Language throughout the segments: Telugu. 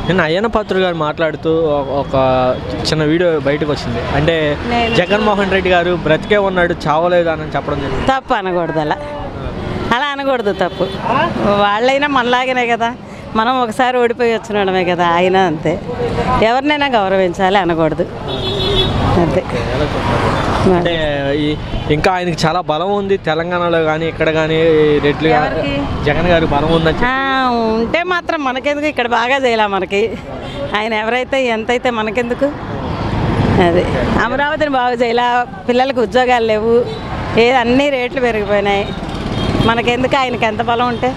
నిన్న అయ్యన్న పాత్రుడు గారు మాట్లాడుతూ ఒక చిన్న వీడియో బయటకు వచ్చింది. అంటే జగన్మోహన్ రెడ్డి గారు బ్రతికే ఉన్నాడు, చావలేదు అని చెప్పడం జరిగింది. తప్పు అనకూడదు, అలా అనకూడదు, తప్పు. వాళ్ళైనా మనలాగనే కదా, మనం ఒకసారి ఓడిపోయి వచ్చినడమే కదా, ఆయన అంతే. ఎవరినైనా గౌరవించాలి, అనకూడదు అంతే. అంటే ఇంకా ఆయనకి చాలా బలం ఉంది తెలంగాణలో కానీ ఇక్కడ కానీ, రెడ్లు జగన్ గారు బలం ఉందని ఉంటే మాత్రం మనకెందుకు, ఇక్కడ బాగా చేయాలి మనకి. ఆయన ఎవరైతే ఎంతైతే మనకెందుకు. అది అమరావతిని బాగా చేయాల, పిల్లలకు ఉద్యోగాలు లేవు, అన్ని రేట్లు పెరిగిపోయినాయి, మనకెందుకు. ఆయనకి ఎంత బలం ఉంటే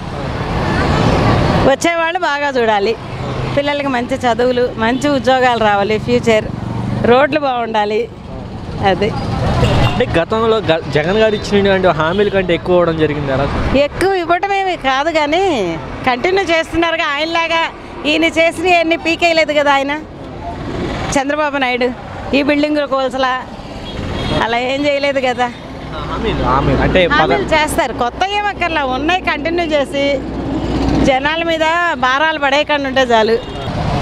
వచ్చేవాళ్ళు బాగా చూడాలి, పిల్లలకి మంచి చదువులు, మంచి ఉద్యోగాలు రావాలి, ఫ్యూచర్, రోడ్లు బాగుండాలి. అది అంటే గతంలో జగన్ గారు ఇచ్చినటువంటి హామీల కంటే ఎక్కువ ఇవ్వడం జరిగింది. అలా ఎక్కువ ఇవ్వటమేమి కాదు కానీ కంటిన్యూ చేస్తున్నారుగా. ఆయనలాగా ఈయన చేసినవన్నీ పీకేయలేదు కదా ఆయన, చంద్రబాబు నాయుడు ఈ బిల్డింగులు కోల్సలా అలా ఏం చేయలేదు కదా. అంటే హామీలు చేస్తారు, కొత్త ఏమక్కర్లా, ఉన్నాయి కంటిన్యూ చేసి జనాల మీద భారాలు పడేయకుండా ఉంటే చాలు.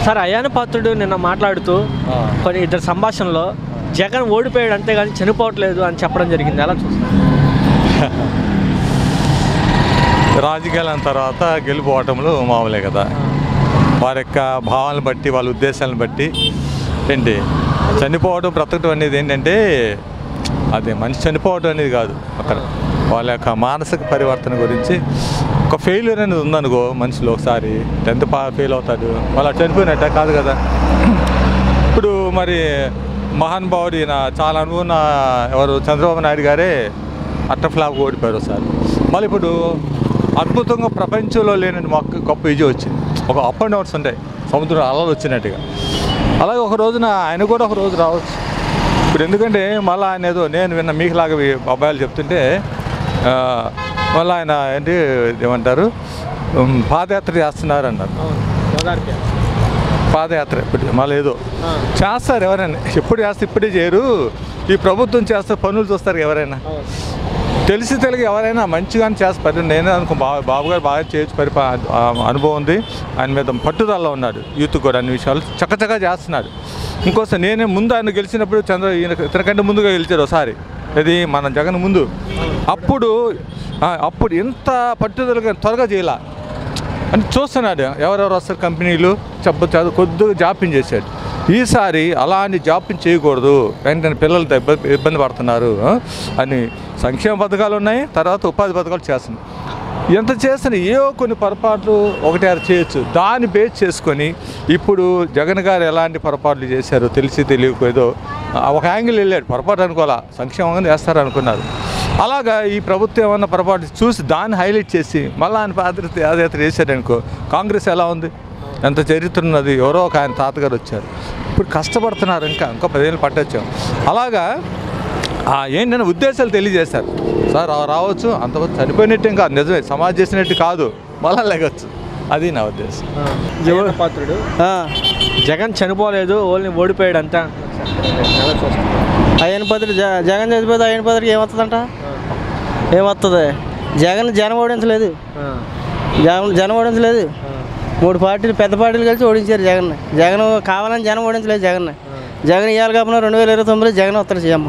సార్, అయ్యన్న పాత్రుడు నిన్న మాట్లాడుతూ కొన్ని ఇద్దరు సంభాషణలో జగన్ ఓడిపోయాడు అంతేగాని చనిపోవట్లేదు అని చెప్పడం జరిగింది. ఎలా చూస్తారు? రాజకీయాల తర్వాత గెలుపు ఓటములు మామూలే కదా, వారి యొక్క భావాలను బట్టి, వాళ్ళ ఉద్దేశాలను బట్టి. ఏంటి చనిపోవడం బ్రతకడం అనేది ఏంటంటే, అది మనిషి చనిపోవడం అనేది కాదు, అక్కడ వాళ్ళ యొక్క మానసిక పరివర్తన గురించి. ఒక ఫెయిల్యూర్ అనేది ఉందనుకో మనిషిలో, ఒకసారి 10th ఫెయిల్ అవుతాడు, వాళ్ళు చనిపోయినట్ట కాదు కదా. ఇప్పుడు మరి మహానుభావుడు ఈయన చాలా అనుకున్న ఎవరు చంద్రబాబు నాయుడు గారే అట్టఫ్లాప్ ఓడిపోయారు ఒకసారి. మళ్ళీ ఇప్పుడు అద్భుతంగా ప్రపంచంలో లేని గొప్ప విజయం వచ్చింది. ఒక అప్ అండ్ డౌన్స్ ఉంటాయి, సముద్రం అలలు వచ్చినట్టుగా. అలాగే ఒక రోజున ఆయన కూడా ఒక రోజు రావచ్చు. ఇప్పుడు ఎందుకంటే మళ్ళీ ఆయన ఏదో నేను విన్న మీకులాగా అబ్బాయిలు చెప్తుంటే మళ్ళీ ఆయన ఏంటి ఏమంటారు పాదయాత్ర చేస్తున్నారు అన్నారు. పాదయాత్ర ఇప్పుడు మళ్ళీ ఏదో చేస్తారు ఎవరైనా, ఎప్పుడు చేస్తే ఇప్పుడే చేయరు, ఈ ప్రభుత్వం చేస్తే పనులు చూస్తారు ఎవరైనా. తెలిసి తెలుగు ఎవరైనా మంచిగానే చేస్తారు. నేనే అనుకో బాబు గారు బాగా చేయొచ్చు, అనుభవం ఉంది, ఆయన మీద పట్టుదల ఉన్నాడు, యూత్ కూడా అన్ని విషయాలు చక్కచక్కగా చేస్తున్నాడు. ఇంకోసారి నేనే ముందు ఆయన గెలిచినప్పుడు ఇతనికంటే ముందుగా గెలిచాడు ఒకసారి, ఇది మన జగన్ ముందు. అప్పుడు ఎంత పట్టుదలగా త్వరగా చేయాల అని చూస్తున్నాడు. ఎవరెవరు వస్తారు కంపెనీలు కొద్దిగా జాప్యం చేశాడు. ఈసారి అలాంటి జాప్యం చేయకూడదు, వెంటనే పిల్లలు ఇబ్బంది పడుతున్నారు అని సంక్షేమ పథకాలు ఉన్నాయి, తర్వాత ఉపాధి పథకాలు చేస్తున్నాయి. ఎంత చేసిన ఏవో కొన్ని పొరపాట్లు ఒకటి చేయొచ్చు, దాన్ని బేస్ చేసుకొని ఇప్పుడు జగన్ గారు ఎలాంటి పొరపాట్లు చేశారో తెలిసి తెలియకపోయేదో ఒక యాంగిల్ వెళ్ళాడు. పొరపాటు అనుకోవాలా, సంక్షేమంగా చేస్తారు అనుకున్నారు. అలాగా ఈ ప్రభుత్వం ఏమన్నా పొరపాటు చూసి దాన్ని హైలైట్ చేసి మళ్ళీ ఆయన పాదయాత్ర చేశాడనుకో, కాంగ్రెస్ ఎలా ఉంది, ఎంత చరిత్ర ఉన్నది, ఎవరో ఒక ఆయన తాతగారు వచ్చారు, ఇప్పుడు కష్టపడుతున్నారు, ఇంకో 10 ఏళ్ళు పట్టొచ్చాం. అలాగా ఏంటంటే ఉద్దేశాలు తెలియజేశారు. సార్ రావచ్చు, అంతవరకు చనిపోయినట్టు ఇంకా నిజమే, సమాజం చేసినట్టు కాదు, మళ్ళా లేగచ్చు, అది నా ఉద్దేశం. పాత్రుడు జగన్ చనిపోలేదు, ఓన్లీ ఓడిపోయాడు అంతా. అయ్యన్న పాత్రుడు జగన్ చనిపోతే అయ్యన్న పాత్రుడికి ఏమవుతుందంట, ఏమవుతుంది? జనం ఓడించలేదు, జనం ఓడించలేదు. 3 పార్టీలు పెద్ద పార్టీలు కలిసి ఓడించారు జగన్ కావాలని జనం ఓడించలేదు జగన్ ఇవ్వాలి కాకుండా 2029లో జగన్ వస్తాడు సీఎం.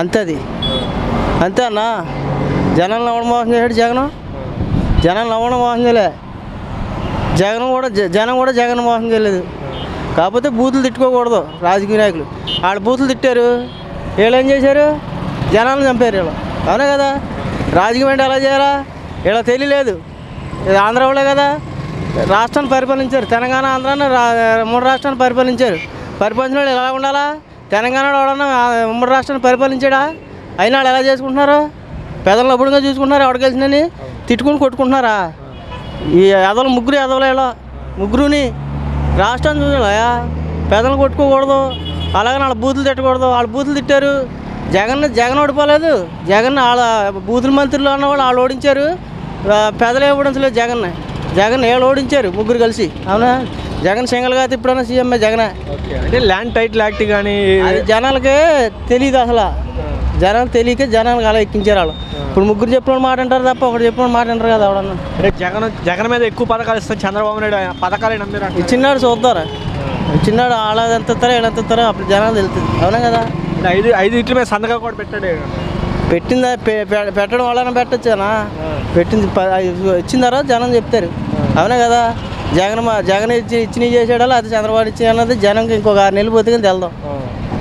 అంతే, అది అంతే అన్న. జనాలను ఎవడు మోసం చేశాడు జనాలను ఎవడు మోసం చేయలే. జనం కూడా జగన్ మోసం చేయలేదు. కాకపోతే బూతులు తిట్టుకోకూడదు రాజకీయ నాయకులు. వాళ్ళు బూతులు తిట్టారు, వీళ్ళు ఏం చేశారు, జనాలను చంపారు వీళ్ళు. అవునా కదా, రాజకీయం అంటే ఎలా చేయాలా ఇలా తెలియలేదు. ఇది ఆంధ్ర వాళ్ళే కదా రాష్ట్రాన్ని పరిపాలించారు, తెలంగాణ ఆంధ్రాన్ని 3 రాష్ట్రాన్ని పరిపాలించారు. పరిపాలించిన వాళ్ళు ఎలా ఉండాలా? తెలంగాణలో ఎవడన్నా 3 రాష్ట్రాన్ని పరిపాలించాడా? అయినా వాళ్ళు ఎలా చేసుకుంటున్నారు, పెదలను అప్పుడుగా చూసుకుంటున్నారు, ఎవరికి గెలిచినని తిట్టుకుని కొట్టుకుంటున్నారా? ఈ ఎదలు ముగ్గురుని రాష్ట్రాన్ని చూసాయా, పెదలను కొట్టుకోకూడదు, అలాగే వాళ్ళ బూతులు తిట్టకూడదు. వాళ్ళు బూతులు తిట్టారు, జగన్ ఓడిపోలేదు, జగన్ వాళ్ళ బూతుల మంత్రులు అన్నవాళ్ళు వాళ్ళు ఓడించారు, పెదలే ఓడించలేదు జగన్ ఏళ్ళు ఓడించారు ముగ్గురు కలిసి. అవునా, జగన్ సింగల్గా ఇప్పుడన్నా సీఎంఏ జగనే. అంటే ల్యాండ్ టైటిల్ యాక్ట్ కానీ అది జనాలకే తెలియదు, అసలు జనాలు తెలియక జనాలకు అలా ఎక్కించారు వాళ్ళు. ఇప్పుడు ముగ్గురు చెప్పిన మాట అంటారు తప్ప ఒకటి చెప్పిన మాట అంటారు కదా ఎవడన్నా. అంటే జగన్ మీద ఎక్కువ పథకాలు ఇస్తాను చంద్రబాబు నాయుడు పథకాలు నమ్మిరా ఇచ్చినాడు చూద్దారా, ఇచ్చినాడు వాళ్ళ ఎంత ఇస్తారో వీళ్ళు ఎంత ఇస్తారో అప్పుడు జనాలు తెలుస్తుంది. అవునా కదా. ఐదు ఇట్ల మీద సంతకం కూడా పెట్టాడు. పెట్టిందా పెట్టడం వాళ్ళని పెట్టచ్చానా, పెట్టింది ఇచ్చిన తర్వాత జనం చెప్తారు. అవునా కదా. జగన్ ఇచ్చినవి చేసాడో అది చంద్రబాబు ఇచ్చి అన్నది జనంకి ఇంకొక 6 నెలలు పోతే వెళ్దాం.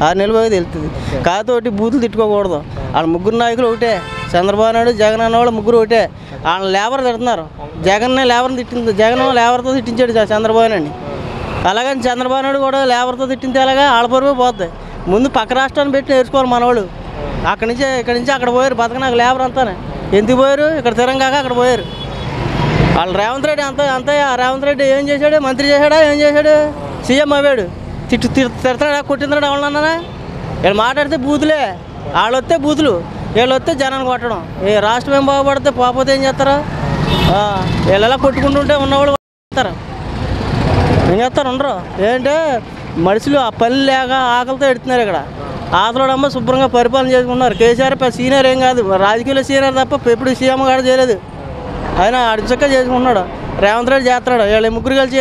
6 నెలలు పోతే తెలుస్తుంది. కాకపోతే బూతులు తిట్టుకోకూడదు. వాళ్ళ ముగ్గురు నాయకులు ఒకటే, చంద్రబాబు నాయుడు జగన్ అన్నవాళ్ళు ముగ్గురు ఒకటే. వాళ్ళని లేబర్ తిడుతున్నారు. జగన్నే లేబర్ని తిట్టింది, జగన్ లేబర్తో తిట్టించాడు చంద్రబాబు నాయుడిని. అలాగని చంద్రబాబు నాయుడు కూడా లేబర్తో తిట్టింది అలాగా ఆడపరువు పోతాయి. ముందు పక్క రాష్ట్రాన్ని పెట్టి నేర్చుకోవాలి మనవాళ్ళు. ఇక్కడి నుంచి అక్కడ పోయారు బతకనాక లేబర్ అంతానే. ఎందుకు పోయారు? ఇక్కడ తిరంగాక అక్కడ పోయారు. వాళ్ళు రేవంత్ రెడ్డి రేవంత్ రెడ్డి ఏం చేశాడు? మంత్రి చేశాడా? ఏం చేశాడు? సీఎం అవ్వాడు. తిడతాడా కొట్టిందాడు ఎవరన్నా? వీళ్ళు మాట్లాడితే బూతులే, వాళ్ళు వస్తే బూతులు, వీళ్ళు వస్తే జనాన్ని కొట్టడం. ఏ రాష్ట్రం ఏం బాగుపడితే పోతే ఏం చేస్తారా? వీళ్ళు ఎలా కొట్టుకుంటుంటే ఉన్నవాళ్ళు చేస్తారు. ఏం చేస్తారు? ఉండరు. ఏంటంటే మనుషులు ఆ పని లేక ఆకలితో ఎడుతున్నారు. ఇక్కడ ఆతలోడమ్మ శుభ్రంగా పరిపాలన చేసుకుంటున్నారు. కేసీఆర్ సీనియర్ ఏం కాదు, రాజకీయంలో సీనియర్ తప్ప ఎప్పుడు సీఎం కూడా చేయలేదు. ఆయన అడిచక్క చేసుకుంటున్నాడు. రేవంత్ రెడ్డి చేస్తున్నాడు. వీళ్ళు ముగ్గురు కలిసి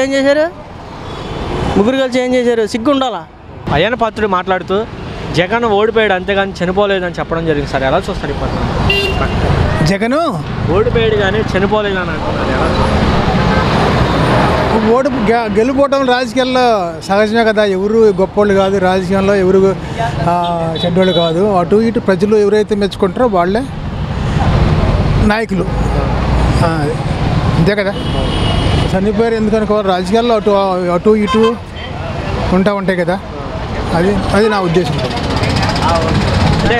ఏం చేశారు? సిగ్గు ఉండాలా. అయ్యన్న పాత్రుడు మాట్లాడుతూ జగన్ ఓడిపోయాడు అంతేగాని చనిపోలేదని చెప్పడం జరిగింది సార్. ఎలా చూస్తారు ఇప్పుడు? జగన్ ఓడిపోయాడు కానీ చనిపోలేదు అని అంటున్నారు. ఎలా గెలుపోవటం రాజకీయాల్లో సహజమే కదా. ఎవరు గొప్పోళ్ళు కాదు, రాజకీయంలో ఎవరు చెడ్డోళ్ళు కాదు. అటు ఇటు ప్రజలు ఎవరైతే మెచ్చుకుంటారో వాళ్ళే నాయకులు. అంతే కదా. చనిపోయారు ఎందుకనుకోవాలి. రాజకీయాల్లో అటు ఇటు ఉంటాయి కదా. అది నా ఉద్దేశం. అంటే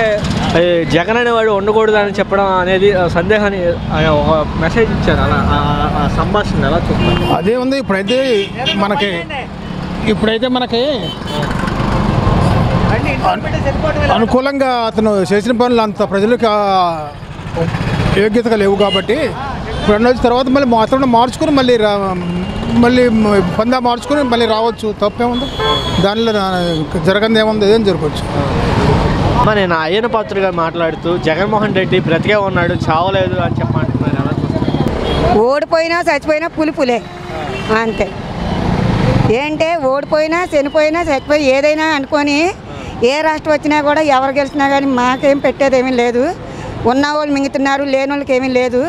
జగన్ అనేవాడు ఉండకూడదు అని చెప్పడం అనేది సందేహాన్ని ఒక మెసేజ్ ఇచ్చారు. అలా సంభాషణ ఎలా చూస్తారు? అదే ఉంది. ఇప్పుడైతే మనకి అనుకూలంగా అతను చేసిన పనులు అంత ప్రజలకు యోగ్యతగా లేవు కాబట్టి ఇప్పుడు 2 రోజుల తర్వాత మళ్ళీ అతను మార్చుకుని మళ్ళీ పందా మార్చుకుని మళ్ళీ రావచ్చు. తప్పేముంది దానిలో? జరగంది ఏముంది? ఏం జరగవచ్చు. నేను అయ్యన్న పాత్రుడు గారు మాట్లాడుతూ జగన్మోహన్ రెడ్డి బ్రతికే ఉన్నాడు చావలేదు అని చెప్పంటున్నారు. ఎలా చూస్తారు? ఓడిపోయినా చచ్చిపోయినా పులిపులే అంతే. ఏంటే ఓడిపోయినా చనిపోయినా చచ్చిపోయి ఏదైనా అనుకొని ఏ రాష్ట్రం వచ్చినా కూడా ఎవరు గెలిచినా కానీ మాకేం పెట్టేది ఏమీ లేదు. ఉన్నవాళ్ళు మింగుతున్నారు, లేని వాళ్ళకి ఏమీ లేదు.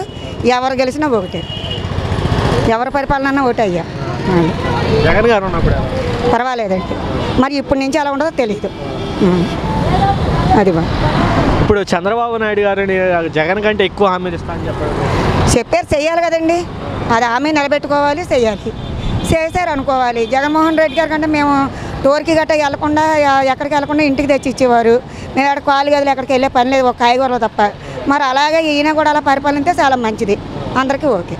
ఎవరు గెలిచినా ఒకటే, ఎవరి పరిపాలన ఒకటే అయ్యా. జగన్ గారు ఉన్నప్పుడు పర్వాలేదండి. మరి ఇప్పటి నుంచి అలా ఉండదో తెలియదు. అది ఇప్పుడు చంద్రబాబు నాయుడు గారిని జగన్ కంటే ఎక్కువ హామీలు ఇస్తా అని చెప్పారు. చెయ్యాలి కదండి. అది హామీ నిలబెట్టుకోవాలి, చెయ్యాలి. చేశారు అనుకోవాలి. జగన్మోహన్ రెడ్డి గారి కంటే మేము టోర్కి గట్ట వెళ్లకుండా ఎక్కడికి వెళ్లకుండా ఇంటికి తెచ్చి ఇచ్చేవారు. మేము అక్కడ కాలు గదులు ఎక్కడికి వెళ్ళే పని లేదు, ఒక కాయగూరలు తప్ప. మరి అలాగే ఈయన కూడా అలా పరిపాలన చాలా మంచిది, అందరికీ ఓకే.